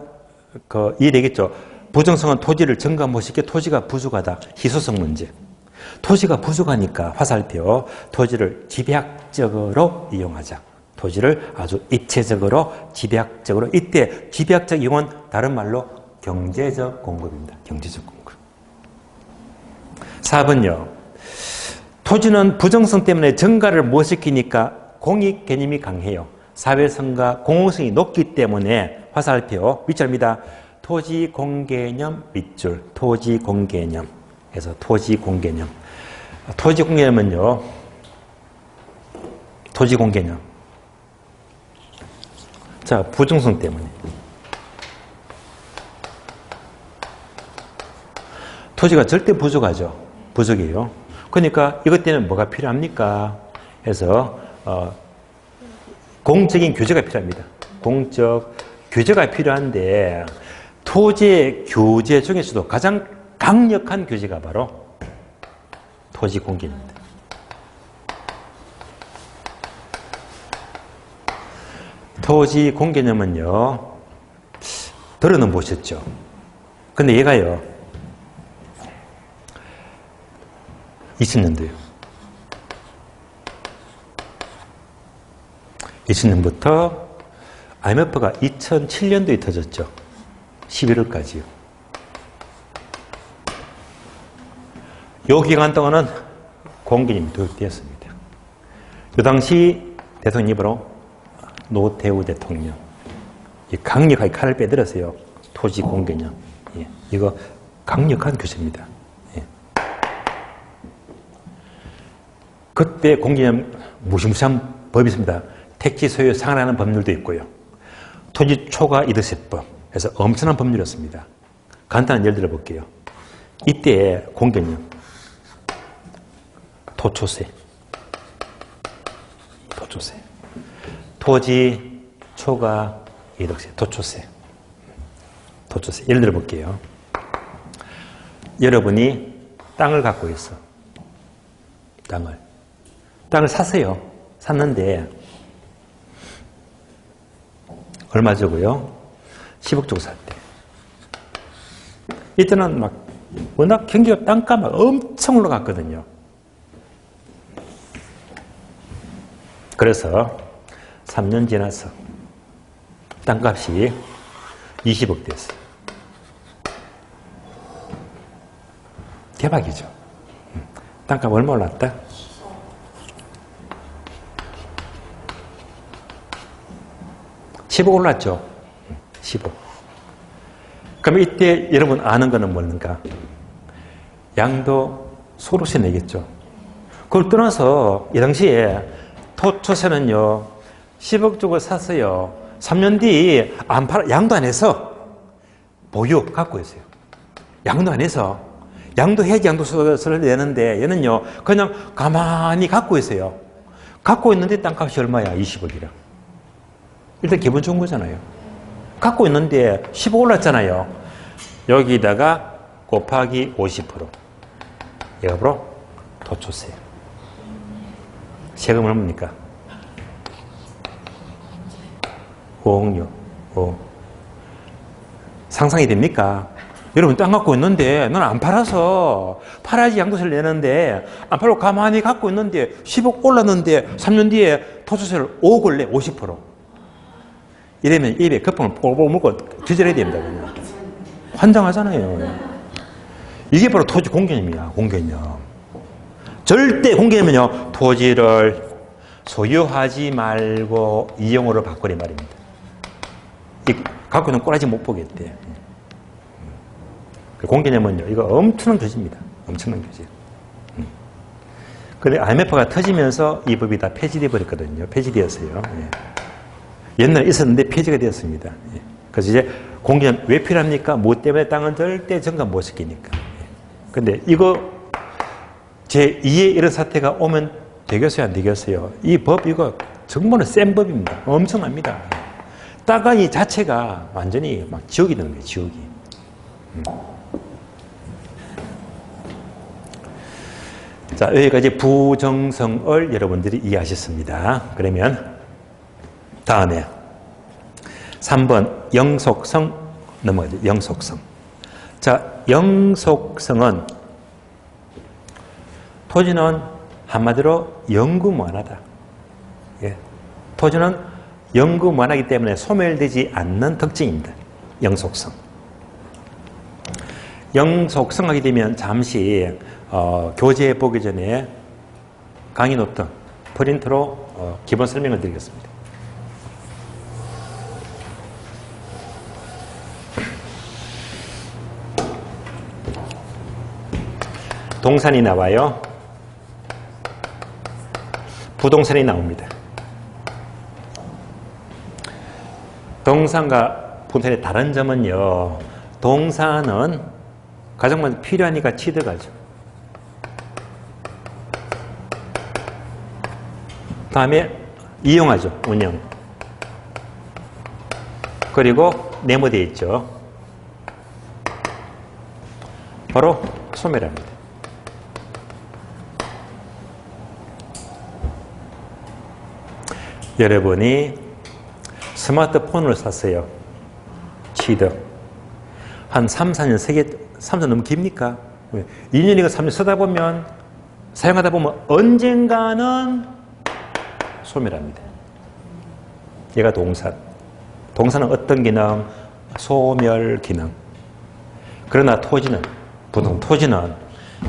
이해되겠죠? 부정성은 토지를 증가 못 시켜 토지가 부족하다. 희소성 문제. 토지가 부족하니까 화살표 토지를 집약적으로 이용하자. 토지를 아주 입체적으로 집약적으로. 이때 집약적 이용은 다른 말로 경제적 공급입니다. 경제적 공급. 4번요. 토지는 부정성 때문에 증가를 못 시키니까 공익 개념이 강해요. 사회성과 공공성이 높기 때문에 화살표 밑줄입니다. 토지 공개념 밑줄. 토지 공개념. 그래서 토지 공개념. 토지 공개념은요. 토지 공개념. 자, 부정성 때문에. 토지가 절대 부족하죠. 부족해요. 그러니까 이것 때문에 뭐가 필요합니까? 해서 공적인 규제가 필요합니다. 공적 규제가 필요한데 토지 규제 중에서도 가장 강력한 규제가 바로 토지 공개입니다. 토지 공개념은요, 들어는 보셨죠? 근데 얘가요, 20년도요. 20년부터 IMF가 2007년도에 터졌죠. 11월까지요. 요 기간 동안은 공개념이 도입되었습니다. 그 당시 대통령 입으로 노태우 대통령. 강력하게 칼을 빼들었어요. 토지 공개념. 예. 이거 강력한 규제입니다. 예. 그때 공개념 무시무시한 법이 있습니다. 택지 소유 상한하는 법률도 있고요. 토지 초과 이득세법. 그래서 엄청난 법률이었습니다. 간단한 예를 들어 볼게요. 이때 공개념. 토초세. 토초세. 토지 초과 이득세. 토초세. 토초세. 예를 들어 볼게요. 여러분이 땅을 갖고 있어. 땅을 샀어요. 샀는데 얼마 주고요? 10억 주고 살 때. 이때는 막 워낙 경기가 땅값이 엄청 올라갔거든요. 그래서 3년 지나서 땅값이 20억 됐어요. 대박이죠. 땅값 얼마 올랐다? 10억 올랐죠. 10억. 그럼 이때 여러분 아는 거는 뭡니까? 양도 소득세 내겠죠. 그걸 떠나서 이 당시에 토초세는요 10억 주고 샀어요. 3년 뒤 안 팔아, 양도 안 해서 보유 갖고 있어요. 양도 안 해서 양도해야지 양도세를 내는데 얘는요 그냥 가만히 갖고 있어요. 갖고 있는데 땅값이 얼마야? 20억이라. 일단 기분 좋은 거잖아요. 갖고 있는데 10억 올랐잖아요. 여기다가 곱하기 50%. 이거 바로 토초세. 세금은 얼마입니까? 5억요. 5. 상상이 됩니까? 여러분 땅 갖고 있는데 넌 안 팔아서 팔아야지 양도세를 내는데 안 팔고 가만히 갖고 있는데 10억 올랐는데 3년 뒤에 토초세를 5억을 내. 50%. 이러면 입에 거품을 뽀뽀 물고 뒤져야 됩니다. 그냥. 환장하잖아요. 이게 바로 토지 공개념이야. 공개념. 절대 공개념은요 토지를 소유하지 말고 이용으로 바꾸리 말입니다. 갖고 있는 꼬라지 못 보겠대. 공개념은요 이거 엄청난 규제입니다. 엄청난 규제. 그런데 IMF가 터지면서 이 법이 다 폐지되어 버렸거든요. 폐지되었어요. 옛날에 있었는데 폐지가 되었습니다. 그래서 이제 공개념 왜 필요합니까? 뭐 때문에 땅은 절대 정감 못 시키니까. 근데 이거 제2의 이런 사태가 오면 되겠어요? 안 되겠어요? 이 법 이거 정말 센 법입니다. 엄청납니다. 땅이 자체가 완전히 막 지옥이 되는 거예요. 지옥이. 자, 여기까지 부정성을 여러분들이 이해하셨습니다. 그러면 다음에 3번 영속성 넘어가죠. 영속성. 자, 영속성은 토지는 한마디로 영구무한하다. 예. 토지는 영구무한하기 때문에 소멸되지 않는 특징입니다. 영속성. 영속성하게 되면 잠시 교재에 보기 전에 강의 노트 프린트로 기본 설명을 드리겠습니다. 동산이 나와요. 부동산이 나옵니다. 동산과 부동산의 다른 점은요. 동산은 가장 먼저 필요하니까 취득하죠. 다음에 이용하죠. 운영. 그리고 네모되어 있죠. 바로 소멸합니다. 여러분이 스마트폰을 샀어요. 취득. 한 3, 4년, 3년 너무 깁니까? 2년이가 3년 쓰다 보면, 사용하다 보면 언젠가는 소멸합니다. 얘가 동산. 동산은 어떤 기능? 소멸 기능. 그러나 토지는, 보통 토지는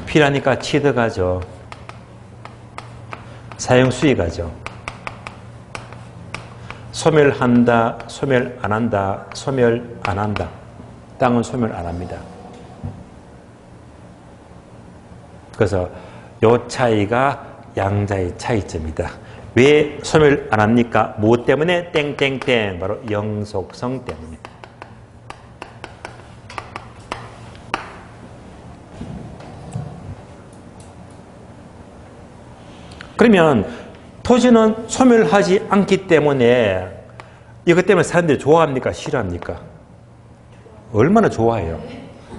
필요하니까 취득하죠. 사용 수익하죠. 소멸한다, 소멸 안 한다, 소멸 안 한다. 땅은 소멸 안 합니다. 그래서 요 차이가 양자의 차이점이다. 왜 소멸 안 합니까? 무엇 때문에? 땡땡땡. 바로 영속성 때문에. 그러면 토지는 소멸하지 않기 때문에 이것 때문에 사람들이 좋아합니까? 싫어합니까? 얼마나 좋아해요.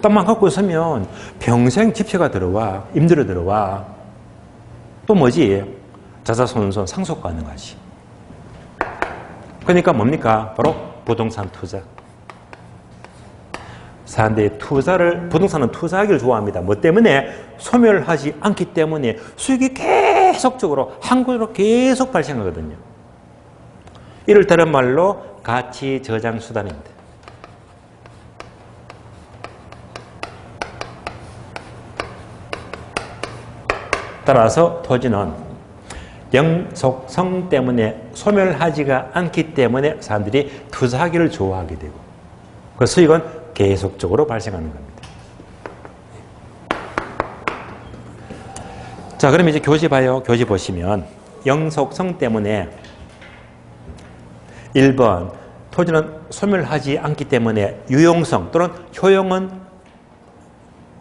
땅만 갖고 있으면 평생 집세가 들어와, 임대료 들어와. 또 뭐지? 자자손손 상속 가능하지. 그러니까 뭡니까? 바로 부동산 투자. 사람들이 부동산은 투자하기를 좋아합니다. 뭐 때문에? 소멸하지 않기 때문에 수익이 계속적으로 한국으로 계속 발생하거든요. 이를 다른 말로 가치 저장 수단입니다. 따라서 토지는 영속성 때문에 소멸하지가 않기 때문에 사람들이 투자하기를 좋아하게 되고 그 수익은 계속적으로 발생하는 겁니다. 자, 그럼 이제 교지 봐요. 교지 보시면 영속성 때문에 1번 토지는 소멸하지 않기 때문에 유용성 또는 효용은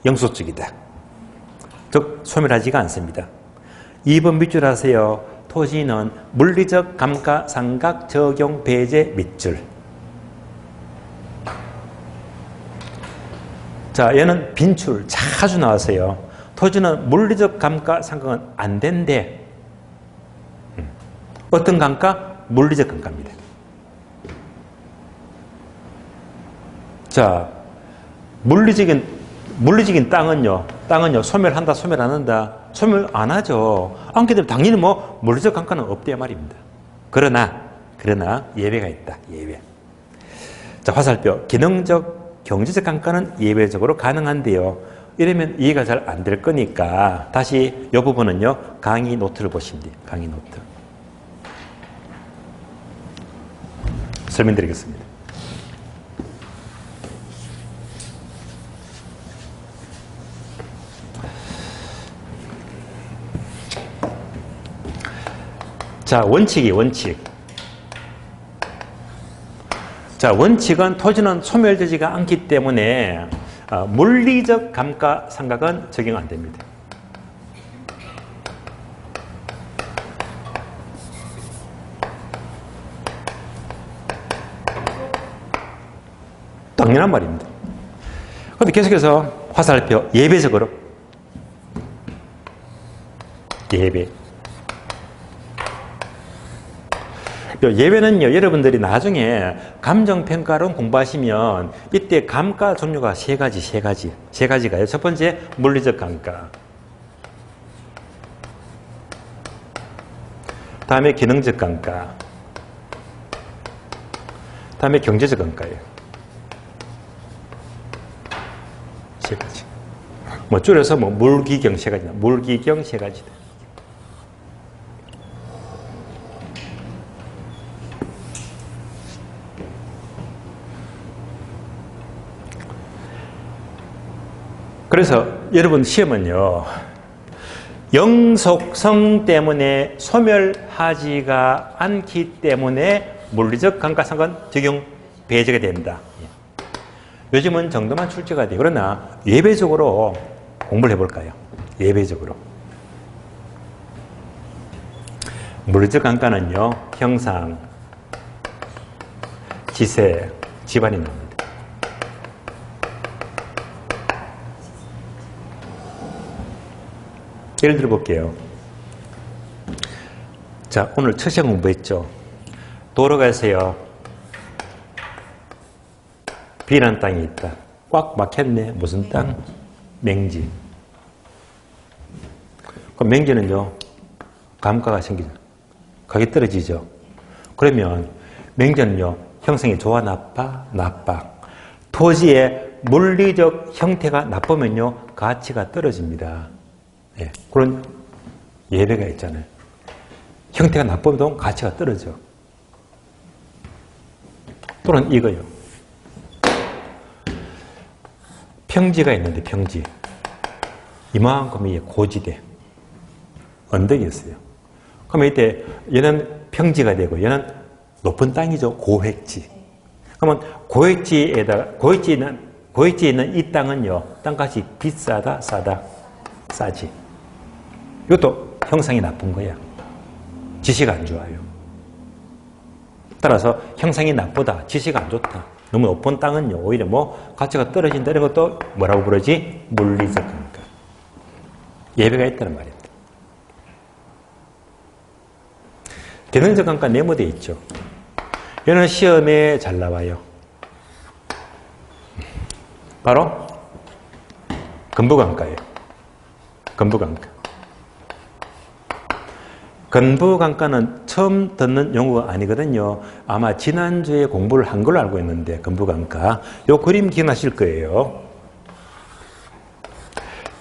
영속적이다. 즉 소멸하지가 않습니다. 2번 밑줄 하세요. 토지는 물리적 감가상각 적용 배제 밑줄. 자, 얘는 빈출 자주 나왔어요. 토지는 물리적 감가상각은 안 된대. 어떤 감가? 물리적 감가입니다. 자, 물리적인 땅은요 소멸한다, 소멸 안 한다. 소멸 안 하죠. 않게 되면 당연히 뭐 물리적 감가는 없대 말입니다. 그러나 예외가 있다. 예외. 자, 화살표. 기능적, 경제적 감가는 예외적으로 가능한데요. 이러면 이해가 잘 안 될 거니까 다시 이 부분은요 강의 노트를 보시면 돼요. 강의 노트. 설명드리겠습니다. 자, 원칙. 자, 원칙은 토지는 소멸되지가 않기 때문에 물리적 감가상각은 적용 안 됩니다. 당연한 말입니다. 그런데 계속해서 화살표 예외적으로 예외. 예외는요, 여러분들이 나중에 감정평가론 공부하시면 이때 감가 종류가 세 가지가요. 첫 번째, 물리적 감가. 다음에 기능적 감가. 다음에 경제적 감가예요. 세 가지. 뭐 줄여서 물기경 세 가지다. 물기경 세 가지다. 그래서 여러분 시험은요 영속성 때문에 소멸하지가 않기 때문에 물리적 감가상각은 적용 배제가 됩니다. 요즘은 정도만 출제가 돼요. 그러나 예외적으로 공부를 해볼까요? 예외적으로 물리적 감가는요 형상, 지세, 집안이 나옵니다. 예를 들어 볼게요. 자, 오늘 첫 시간 공부했죠. 도로 가세요. B라는 땅이 있다. 꽉 막혔네. 무슨 땅? 맹지. 그럼 맹지는요, 감가가 생기죠. 가격이 떨어지죠. 그러면 맹지는요, 형성이 좋아, 나빠? 나빠. 토지의 물리적 형태가 나쁘면요, 가치가 떨어집니다. 네, 그런 예외가 있잖아요. 형태가 나쁘면 가치가 떨어져. 또는 이거요. 평지가 있는데 평지. 이만큼이 고지대. 언덕이 있어요. 그러면 이때 얘는 평지가 되고 얘는 높은 땅이죠. 고획지. 그러면 고획지에 있는 이 땅은요. 땅값이 비싸다, 싸다, 싸지. 이것도 형상이 나쁜 거야. 지시가 안 좋아요. 따라서 형상이 나쁘다, 지시가 안 좋다. 너무 높은 땅은요. 오히려 뭐 가치가 떨어진다 이런 것도 뭐라고 부르지? 물리적 감가. 예배가 있다는 말입니다. 개념적 감가 네모되어 있죠. 얘는 시험에 잘 나와요. 바로 근부감가예요. 근부감가. 근부감가는 처음 듣는 용어가 아니거든요. 아마 지난주에 공부를 한 걸로 알고 있는데 근부감가. 요 그림 기억나실 거예요.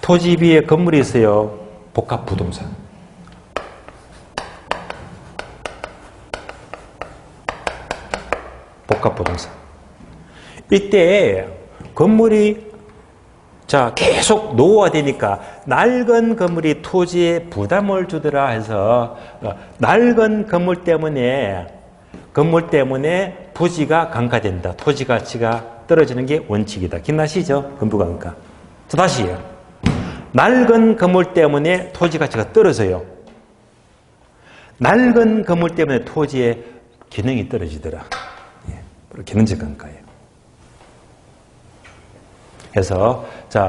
토지 위에 건물이 있어요. 복합부동산. 복합부동산. 이때 건물이 계속 노후화되니까 낡은 건물이 토지에 부담을 주더라 해서 낡은 건물 때문에 부지가 강화된다. 토지 가치가 떨어지는 게 원칙이다. 기억나시죠? 근부감가. 자, 다시요. 낡은 건물 때문에 토지 가치가 떨어져요. 낡은 건물 때문에 토지의 기능이 떨어지더라. 기능적 감가예요. 그래서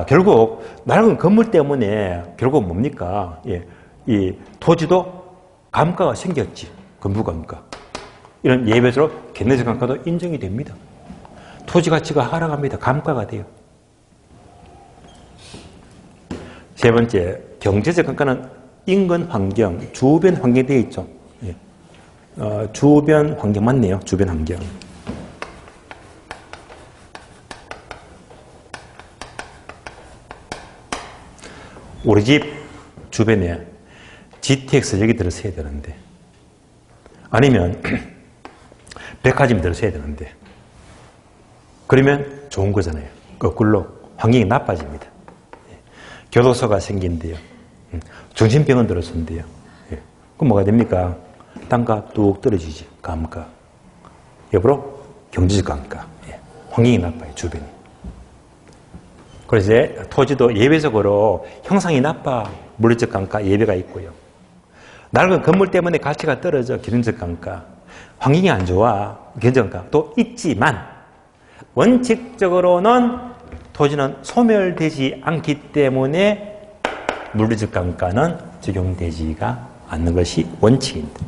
결국 낡은 건물 때문에 결국 뭡니까? 이 토지도 감가가 생겼지. 근부감가. 이런 예배적으로 개념적 감가도 인정이 됩니다. 토지 가치가 하락합니다. 감가가 돼요. 세 번째, 경제적 감가는 인근 환경, 주변 환경에 되어 있죠. 주변 환경 맞네요. 주변 환경. 우리 집 주변에 GTX 여기 들어서야 되는데, 아니면 백화점 들어서야 되는데, 그러면 좋은 거잖아요. 거꾸로 환경이 나빠집니다. 교도소가 생긴대요. 정신병원 들어선대요. 그럼 뭐가 됩니까? 땅값 뚝 떨어지지. 감가. 여보로 경제적 감가. 환경이 나빠요. 주변이. 그래서 이제 토지도 예외적으로 형상이 나빠. 물리적 감가 예외가 있고요. 낡은 건물 때문에 가치가 떨어져. 기능적 감가. 환경이 안 좋아. 기능적 감가 또 있지만 원칙적으로는 토지는 소멸되지 않기 때문에 물리적 감가는 적용되지가 않는 것이 원칙입니다.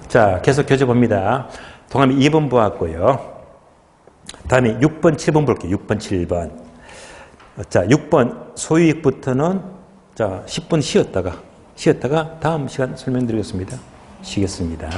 자, 계속 교재 봅니다. 동아리 2번 보았고요. 다음에 6번, 7번 볼게요. 6번, 7번. 자, 6번 소유익부터는 10분 쉬었다가 다음 시간 설명드리겠습니다. 쉬겠습니다.